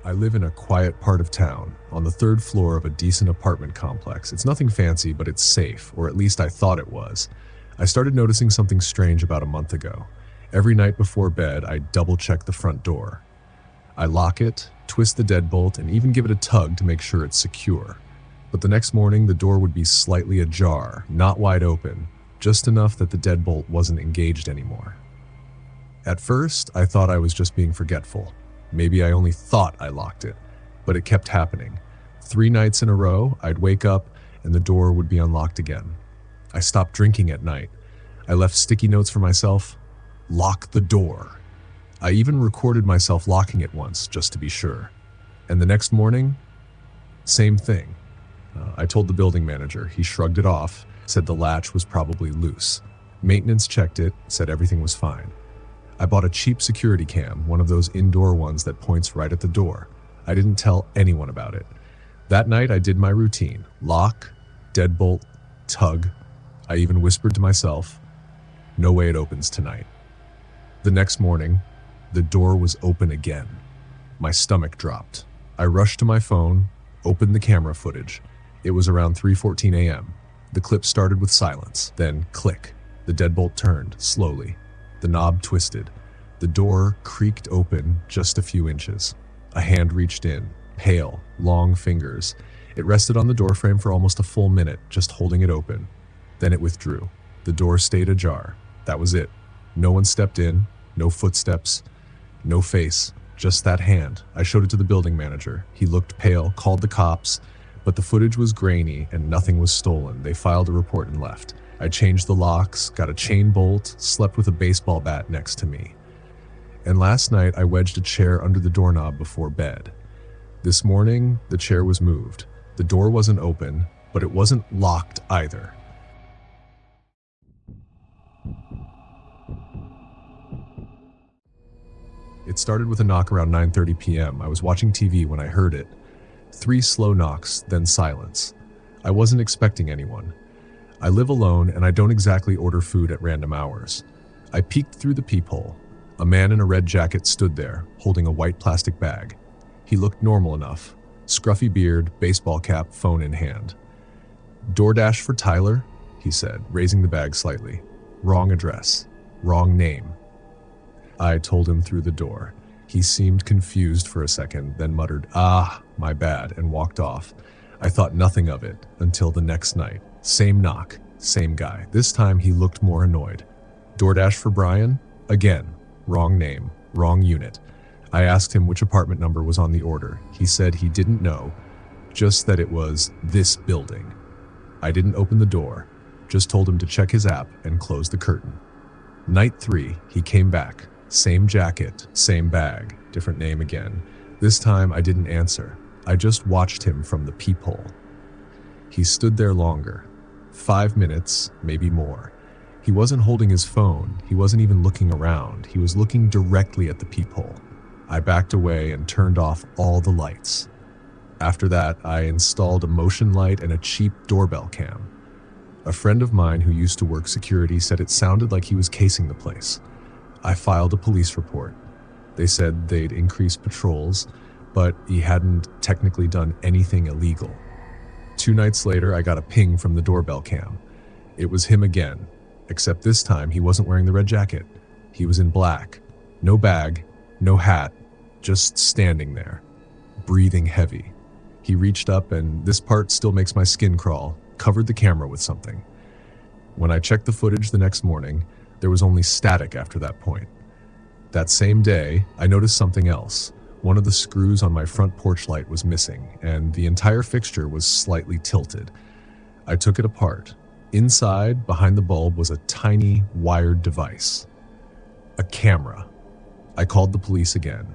I live in a quiet part of town, on the third floor of a decent apartment complex. It's nothing fancy, but it's safe, or at least I thought it was. I started noticing something strange about a month ago. Every night before bed, I double-check the front door. I lock it, twist the deadbolt, and even give it a tug to make sure it's secure. But the next morning, the door would be slightly ajar, not wide open, just enough that the deadbolt wasn't engaged anymore. At first, I thought I was just being forgetful. Maybe I only thought I locked it, but it kept happening. 3 nights in a row, I'd wake up and the door would be unlocked again. I stopped drinking at night. I left sticky notes for myself. Lock the door. I even recorded myself locking it once, just to be sure. And the next morning, same thing. I told the building manager. He shrugged it off, said the latch was probably loose. Maintenance checked it, said everything was fine. I bought a cheap security cam, one of those indoor ones that points right at the door. I didn't tell anyone about it. That night I did my routine. Lock, deadbolt, tug. I even whispered to myself, no way it opens tonight. The next morning, the door was open again. My stomach dropped. I rushed to my phone, opened the camera footage. It was around 3:14 a.m. The clip started with silence, then click. The deadbolt turned, slowly. The knob twisted. The door creaked open just a few inches. A hand reached in, pale, long fingers. It rested on the doorframe for almost a full minute, just holding it open. Then it withdrew. The door stayed ajar. That was it. No one stepped in, no footsteps, no face, just that hand. I showed it to the building manager. He looked pale, called the cops, but the footage was grainy and nothing was stolen. They filed a report and left. I changed the locks, got a chain bolt, slept with a baseball bat next to me. And last night I wedged a chair under the doorknob before bed. This morning, the chair was moved. The door wasn't open, but it wasn't locked either. It started with a knock around 9:30 p.m. I was watching TV when I heard it. 3 slow knocks, then silence. I wasn't expecting anyone. I live alone and I don't exactly order food at random hours. I peeked through the peephole. A man in a red jacket stood there, holding a white plastic bag. He looked normal enough. Scruffy beard, baseball cap, phone in hand. DoorDash for Tyler, he said, raising the bag slightly. Wrong address. Wrong name. I told him through the door. He seemed confused for a second, then muttered, my bad, and walked off. I thought nothing of it until the next night. Same knock, same guy. This time he looked more annoyed. DoorDash for Brian? Again, wrong name, wrong unit. I asked him which apartment number was on the order. He said he didn't know, just that it was this building. I didn't open the door, just told him to check his app and close the curtain. Night 3, he came back. Same jacket, same bag, different name again. This time I didn't answer. I just watched him from the peephole. He stood there longer. 5 minutes, maybe more. He wasn't holding his phone. He wasn't even looking around. He was looking directly at the peephole. I backed away and turned off all the lights. After that, I installed a motion light and a cheap doorbell cam. A friend of mine who used to work security said it sounded like he was casing the place. I filed a police report. They said they'd increase patrols, but he hadn't technically done anything illegal. 2 nights later, I got a ping from the doorbell cam. It was him again, except this time he wasn't wearing the red jacket. He was in black. No bag, no hat, just standing there, breathing heavy. He reached up, and this part still makes my skin crawl, covered the camera with something. When I checked the footage the next morning, there was only static after that point. That same day, I noticed something else. One of the screws on my front porch light was missing, and the entire fixture was slightly tilted. I took it apart. Inside, behind the bulb, was a tiny, wired device. A camera. I called the police again.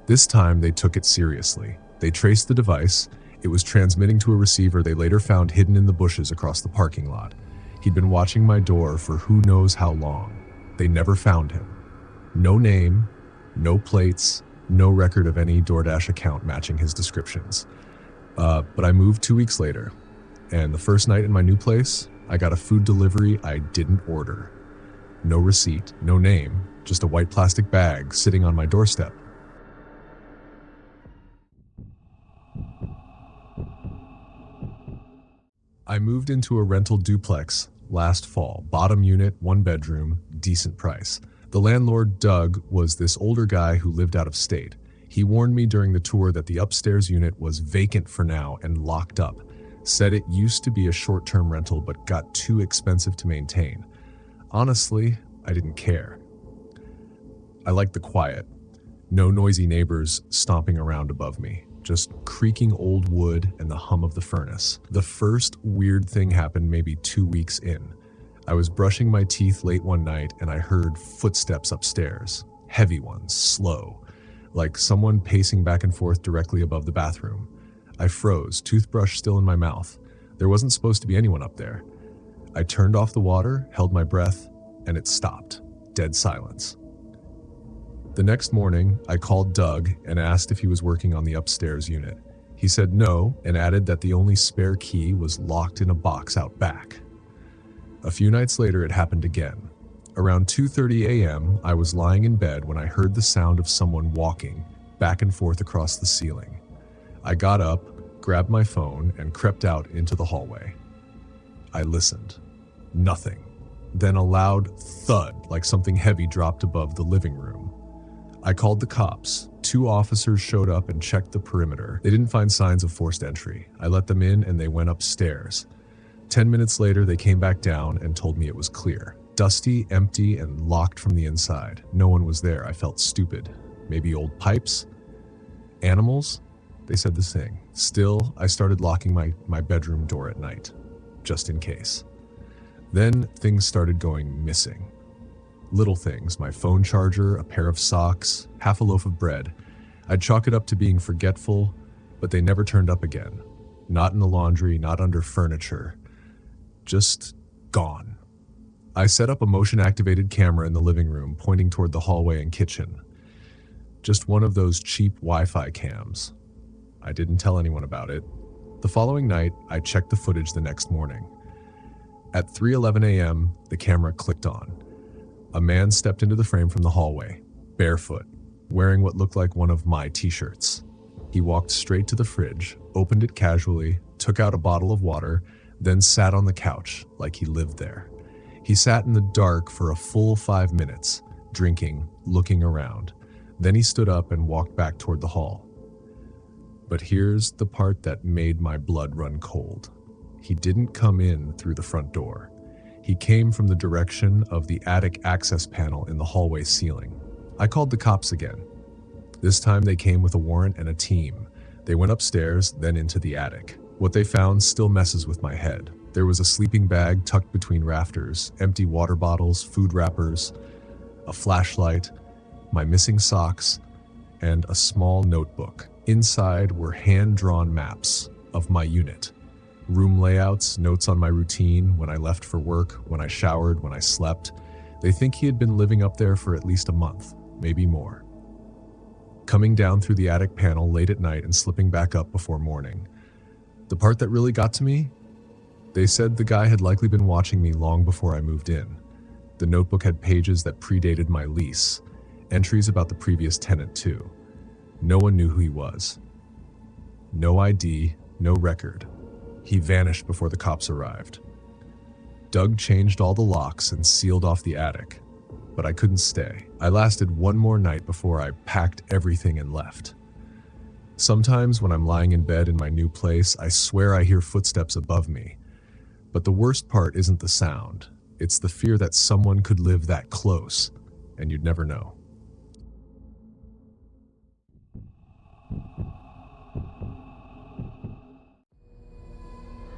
This time, they took it seriously. They traced the device. It was transmitting to a receiver they later found hidden in the bushes across the parking lot. He'd been watching my door for who knows how long. They never found him. No name, no plates, no record of any DoorDash account matching his descriptions. But I moved 2 weeks later, and the first night in my new place, I got a food delivery I didn't order. No receipt, no name, just a white plastic bag sitting on my doorstep. I moved into a rental duplex last fall, bottom unit, 1 bedroom, decent price. The landlord, Doug, was this older guy who lived out of state. He warned me during the tour that the upstairs unit was vacant for now and locked up. Said it used to be a short-term rental but got too expensive to maintain. Honestly, I didn't care. I liked the quiet. No noisy neighbors stomping around above me. Just creaking old wood and the hum of the furnace. The first weird thing happened maybe 2 weeks in. I was brushing my teeth late one night and I heard footsteps upstairs. Heavy ones, slow, like someone pacing back and forth directly above the bathroom. I froze, toothbrush still in my mouth. There wasn't supposed to be anyone up there. I turned off the water, held my breath, and it stopped. Dead silence. The next morning, I called Doug and asked if he was working on the upstairs unit. He said no and added that the only spare key was locked in a box out back. A few nights later, it happened again. Around 2:30 a.m., I was lying in bed when I heard the sound of someone walking back and forth across the ceiling. I got up, grabbed my phone, and crept out into the hallway. I listened. Nothing. Then a loud thud, like something heavy dropped above the living room. I called the cops. 2 officers showed up and checked the perimeter. They didn't find signs of forced entry. I let them in and they went upstairs. 10 minutes later, they came back down and told me it was clear. Dusty, empty, and locked from the inside. No one was there. I felt stupid. Maybe old pipes? Animals? They said the same. Still, I started locking my bedroom door at night, just in case. Then things started going missing. Little things, my phone charger, a pair of socks, half a loaf of bread. I'd chalk it up to being forgetful, but they never turned up again. Not in the laundry, not under furniture. Just gone. I set up a motion-activated camera in the living room, pointing toward the hallway and kitchen. Just one of those cheap Wi-Fi cams. I didn't tell anyone about it. The following night, I checked the footage the next morning. At 3:11 a.m., the camera clicked on. A man stepped into the frame from the hallway, barefoot, wearing what looked like one of my t-shirts. He walked straight to the fridge, opened it casually, took out a bottle of water, then sat on the couch like he lived there. He sat in the dark for a full 5 minutes, drinking, looking around. Then he stood up and walked back toward the hall. But here's the part that made my blood run cold. He didn't come in through the front door. He came from the direction of the attic access panel in the hallway ceiling. I called the cops again. This time they came with a warrant and a team. They went upstairs, then into the attic. What they found still messes with my head. There was a sleeping bag tucked between rafters, empty water bottles, food wrappers, a flashlight, my missing socks, and a small notebook. Inside were hand-drawn maps of my unit. Room layouts, notes on my routine, when I left for work, when I showered, when I slept. They think he had been living up there for at least a month, maybe more. Coming down through the attic panel late at night and slipping back up before morning. The part that really got to me? They said the guy had likely been watching me long before I moved in. The notebook had pages that predated my lease, entries about the previous tenant too. No one knew who he was. No ID, no record. He vanished before the cops arrived. Doug changed all the locks and sealed off the attic, but I couldn't stay. I lasted one more night before I packed everything and left. Sometimes when I'm lying in bed in my new place, I swear I hear footsteps above me. But the worst part isn't the sound. It's the fear that someone could live that close, and you'd never know.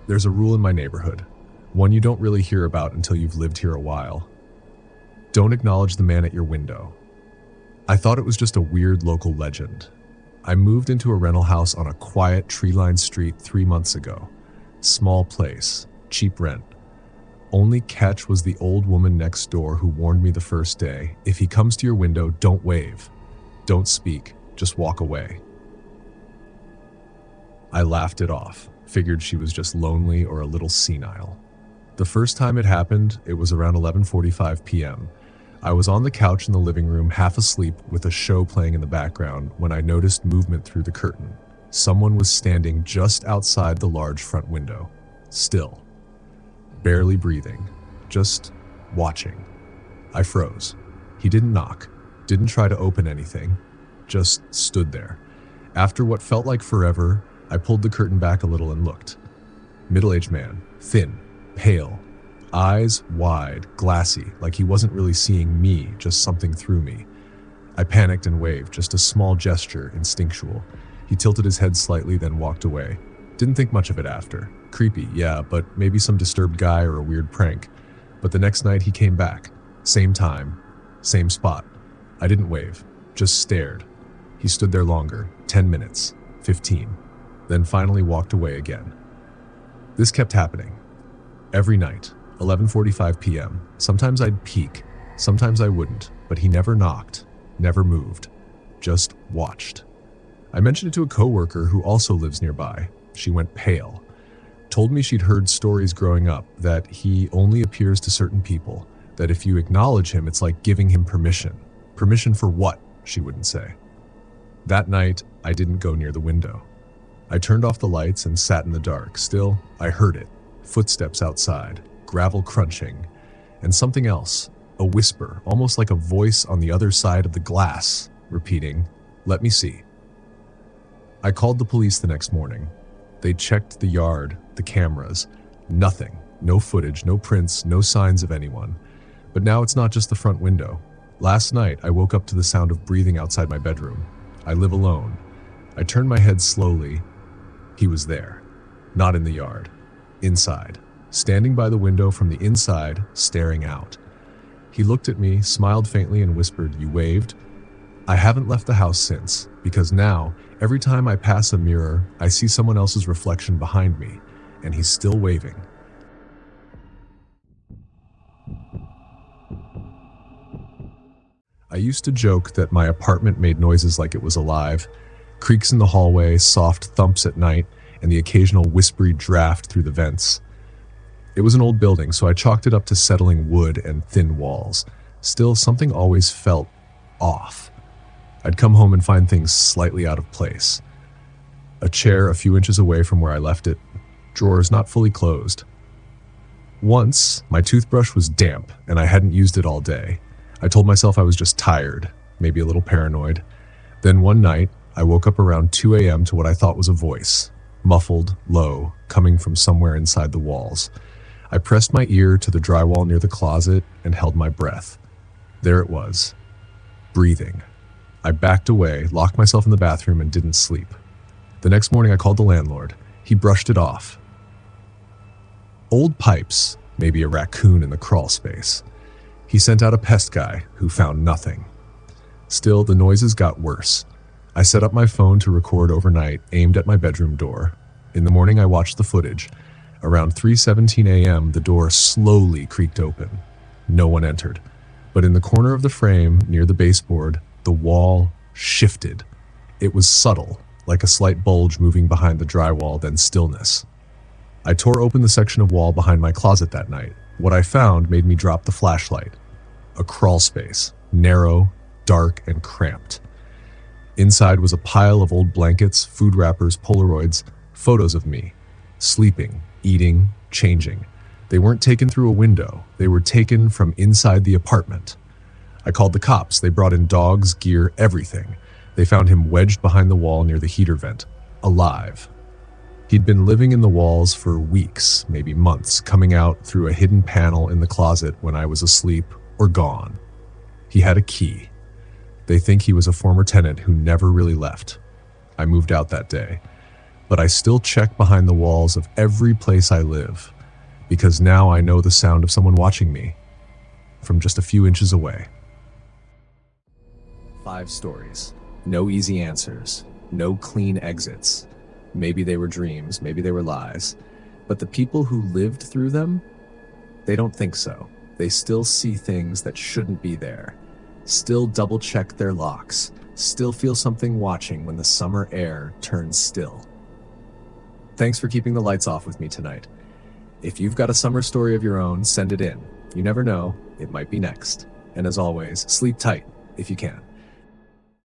There's a rule in my neighborhood, one you don't really hear about until you've lived here a while. Don't acknowledge the man at your window. I thought it was just a weird local legend. I moved into a rental house on a quiet, tree-lined street 3 months ago. Small place, cheap rent. Only catch was the old woman next door who warned me the first day, if he comes to your window, don't wave. Don't speak, just walk away. I laughed it off, figured she was just lonely or a little senile. The first time it happened, it was around 11:45 p.m. I was on the couch in the living room, half asleep with a show playing in the background, when I noticed movement through the curtain. Someone was standing just outside the large front window. Still. Barely breathing. Just watching. I froze. He didn't knock. Didn't try to open anything. Just stood there. After what felt like forever, I pulled the curtain back a little and looked. Middle-aged man. Thin. Pale. Eyes wide, glassy, like he wasn't really seeing me, just something through me. I panicked and waved, just a small gesture, instinctual. He tilted his head slightly, then walked away. Didn't think much of it after. Creepy, yeah, but maybe some disturbed guy or a weird prank. But the next night he came back. Same time, same spot. I didn't wave, just stared. He stood there longer, 10 minutes, 15, then finally walked away again. This kept happening. Every night. 11:45 p.m. Sometimes I'd peek, sometimes I wouldn't, but he never knocked, never moved, just watched. I mentioned it to a coworker who also lives nearby. She went pale. Told me she'd heard stories growing up that he only appears to certain people, that if you acknowledge him, it's like giving him permission. Permission for what, she wouldn't say. That night, I didn't go near the window. I turned off the lights and sat in the dark. Still, I heard it. Footsteps outside. Gravel crunching, and something else, a whisper, almost like a voice on the other side of the glass, repeating, "Let me see." I called the police the next morning. They checked the yard, the cameras, nothing, no footage, no prints, no signs of anyone. But now it's not just the front window. Last night, I woke up to the sound of breathing outside my bedroom. I live alone. I turned my head slowly. He was there, not in the yard, inside. Standing by the window from the inside, staring out. He looked at me, smiled faintly, and whispered, "You waved?" I haven't left the house since, because now, every time I pass a mirror, I see someone else's reflection behind me, and he's still waving. I used to joke that my apartment made noises like it was alive. Creaks in the hallway, soft thumps at night, and the occasional whispery draft through the vents. It was an old building, so I chalked it up to settling wood and thin walls. Still, something always felt off. I'd come home and find things slightly out of place. A chair a few inches away from where I left it. Drawers not fully closed. Once, my toothbrush was damp, and I hadn't used it all day. I told myself I was just tired, maybe a little paranoid. Then one night, I woke up around 2 a.m. to what I thought was a voice. Muffled, low, coming from somewhere inside the walls. I pressed my ear to the drywall near the closet and held my breath. There it was. Breathing. I backed away, locked myself in the bathroom, and didn't sleep. The next morning I called the landlord. He brushed it off. Old pipes, maybe a raccoon in the crawl space. He sent out a pest guy who found nothing. Still, the noises got worse. I set up my phone to record overnight, aimed at my bedroom door. In the morning I watched the footage. Around 3:17 a.m., the door slowly creaked open. No one entered. But in the corner of the frame, near the baseboard, the wall shifted. It was subtle, like a slight bulge moving behind the drywall, then stillness. I tore open the section of wall behind my closet that night. What I found made me drop the flashlight. A crawl space, narrow, dark, and cramped. Inside was a pile of old blankets, food wrappers, Polaroids, photos of me, sleeping, eating, changing. They weren't taken through a window. They were taken from inside the apartment. I called the cops. They brought in dogs, gear, everything. They found him wedged behind the wall near the heater vent, alive. He'd been living in the walls for weeks, maybe months, coming out through a hidden panel in the closet when I was asleep or gone. He had a key. They think he was a former tenant who never really left. I moved out that day. But I still check behind the walls of every place I live, because now I know the sound of someone watching me from just a few inches away. 5 stories. No easy answers. No clean exits. Maybe they were dreams, maybe they were lies. But the people who lived through them, they don't think so. They still see things that shouldn't be there. Still double-check their locks. Still feel something watching when the summer air turns still. Thanks for keeping the lights off with me tonight. If you've got a summer story of your own, send it in. You never know, it might be next. And as always, sleep tight if you can.